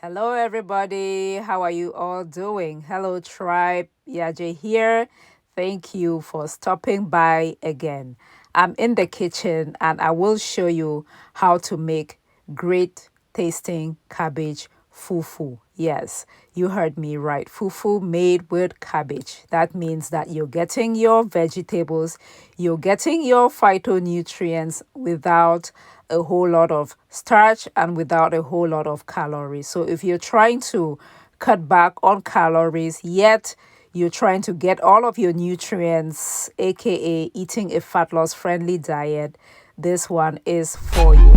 Hello, everybody. How are you all doing? Hello, tribe. YAJE here. Thank you for stopping by again. I'm in the kitchen and I will show you how to make great tasting cabbage fufu. Yes, you heard me right. Fufu made with cabbage. That means that you're getting your vegetables, you're getting your phytonutrients without a whole lot of starch and without a whole lot of calories. So if you're trying to cut back on calories, yet you're trying to get all of your nutrients, aka eating a fat loss friendly diet, this one is for you.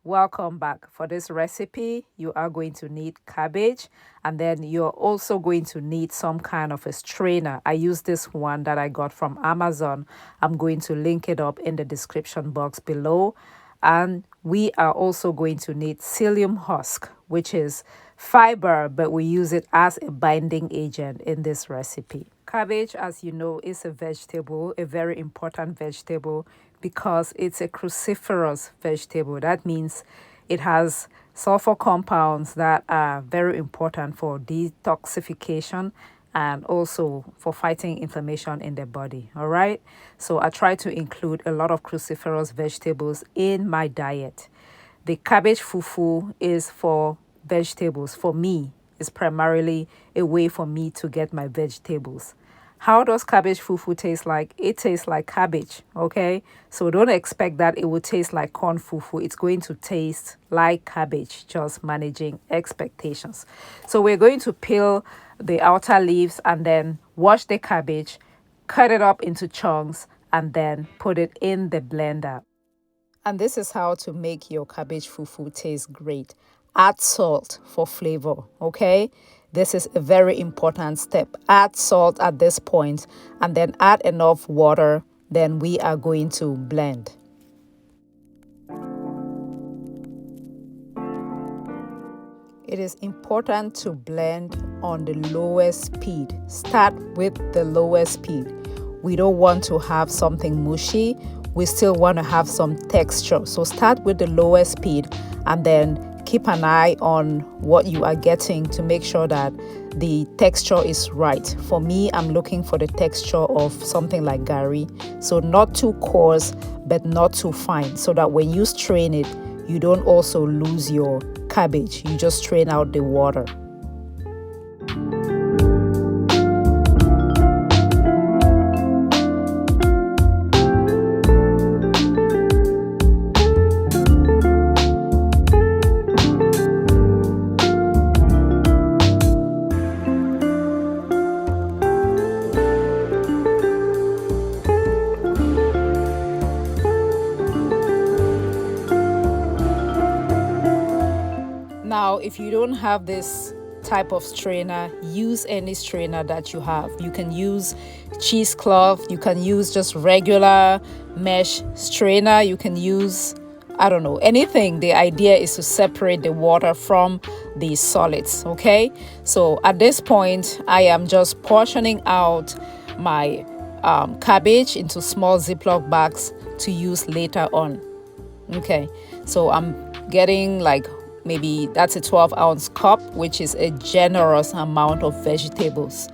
Welcome back. For this recipe, you are going to need cabbage and then you're also going to need some kind of a strainer. I use this one that I got from Amazon. I'm going to link it up in the description box below. And we are also going to need psyllium husk, which is fiber, but we use it as a binding agent in this recipe. Cabbage, as you know, is a vegetable, a very important vegetable because it's a cruciferous vegetable. That means it has sulfur compounds that are very important for detoxification and also for fighting inflammation in the body. All right. So I try to include a lot of cruciferous vegetables in my diet. The cabbage fufu is for vegetables. For me, it's primarily a way for me to get my vegetables. How does cabbage fufu taste like? It tastes like cabbage, okay? So don't expect that it will taste like corn fufu. It's going to taste like cabbage, just managing expectations. So we're going to peel the outer leaves and then wash the cabbage, cut it up into chunks, and then put it in the blender. And this is how to make your cabbage fufu taste great. Add salt for flavor, okay? This is a very important step. Add salt at this point and then add enough water. Then we are going to blend. It is important to blend on the lowest speed. Start with the lowest speed. We don't want to have something mushy. We still want to have some texture. So start with the lowest speed and then keep an eye on what you are getting to make sure that the texture is right. For me, I'm looking for the texture of something like gari. So not too coarse, but not too fine. So that when you strain it, you don't also lose your cabbage. You just strain out the water. Now, if you don't have this type of strainer, use any strainer that you have. You can use cheesecloth, you can use just regular mesh strainer, you can use, I don't know, anything. The idea is to separate the water from the solids, okay? So at this point, I am just portioning out my cabbage into small Ziploc bags to use later on. Okay, so I'm getting like maybe that's a 12-ounce cup, which is a generous amount of vegetables.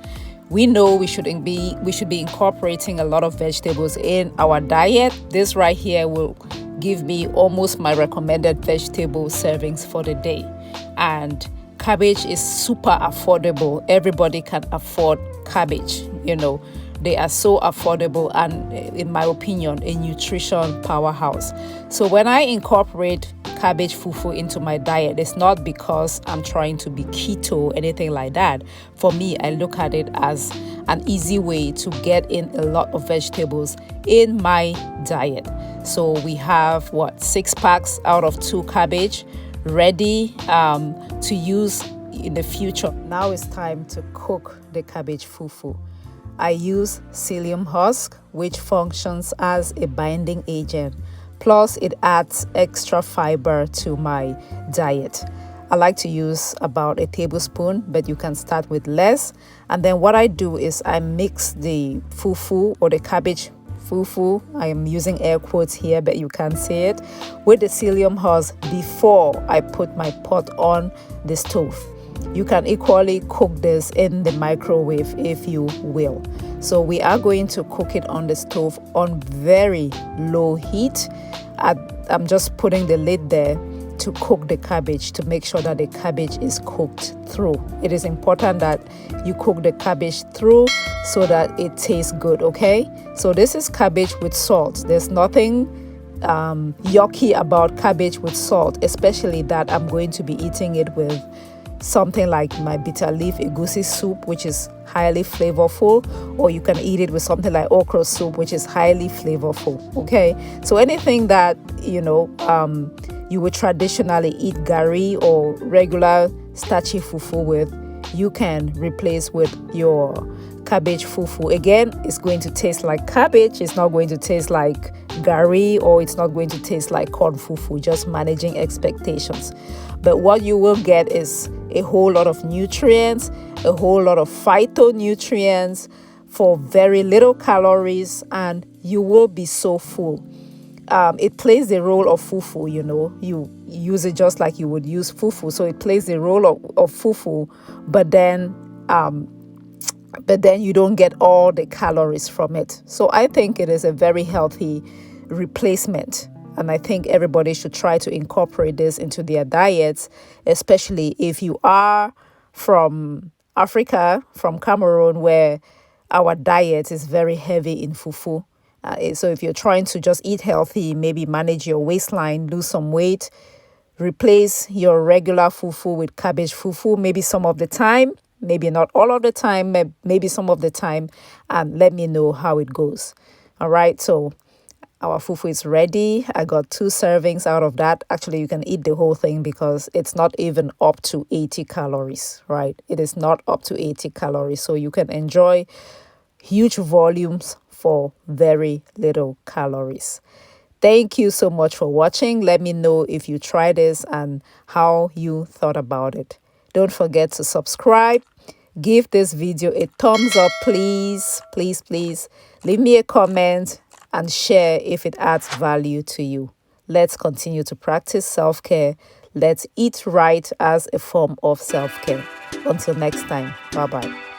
We know we should be incorporating a lot of vegetables in our diet. This right here will give me almost my recommended vegetable servings for the day. And cabbage is super affordable. Everybody can afford cabbage, you know. They are so affordable and, in my opinion, a nutrition powerhouse. So when I incorporate cabbage fufu into my diet, it's not because I'm trying to be keto or anything like that. For me, I look at it as an easy way to get in a lot of vegetables in my diet. So we have 6 packs out of 2 cabbage ready to use in the future. Now it's time to cook the cabbage fufu. I use psyllium husk, which functions as a binding agent. Plus, it adds extra fiber to my diet. I like to use about a tablespoon, but you can start with less. And then what I do is I mix the fufu or the cabbage fufu, I am using air quotes here but you can't see it, with the psyllium husk before I put my pot on the stove. You can equally cook this in the microwave if you will. So we are going to cook it on the stove on very low heat. I'm just putting the lid there to cook the cabbage, to make sure that the cabbage is cooked through. It is important that you cook the cabbage through so that it tastes good, okay? So this is cabbage with salt. There's nothing yucky about cabbage with salt, especially that I'm going to be eating it with something like my bitter leaf egusi soup, which is highly flavorful, or you can eat it with something like okra soup, which is highly flavorful, okay? So anything that you would traditionally eat gari or regular starchy fufu with, you can replace with your cabbage fufu. Again, it's going to taste like cabbage. It's not going to taste like gari, or it's not going to taste like corn fufu, just managing expectations. But what you will get is a whole lot of nutrients, a whole lot of phytonutrients for very little calories, and you will be so full. It plays the role of fufu, you use it just like you would use fufu. So it plays the role of fufu, but then you don't get all the calories from it. So I think it is a very healthy replacement. And I think everybody should try to incorporate this into their diets, especially if you are from Africa, from Cameroon, where our diet is very heavy in fufu. So if you're trying to just eat healthy, maybe manage your waistline, lose some weight, replace your regular fufu with cabbage fufu, maybe some of the time, maybe not all of the time, maybe some of the time, and let me know how it goes. All right, so our fufu is ready. I got 2 servings out of that. Actually, you can eat the whole thing because it's not even up to 80 calories, right? It is not up to 80 calories. So you can enjoy huge volumes for very little calories. Thank you so much for watching. Let me know if you tried this and how you thought about it. Don't forget to subscribe. Give this video a thumbs up, please. Please, please. Leave me a comment and share if it adds value to you. Let's continue to practice self-care. Let's eat right as a form of self-care. Until next time, bye-bye.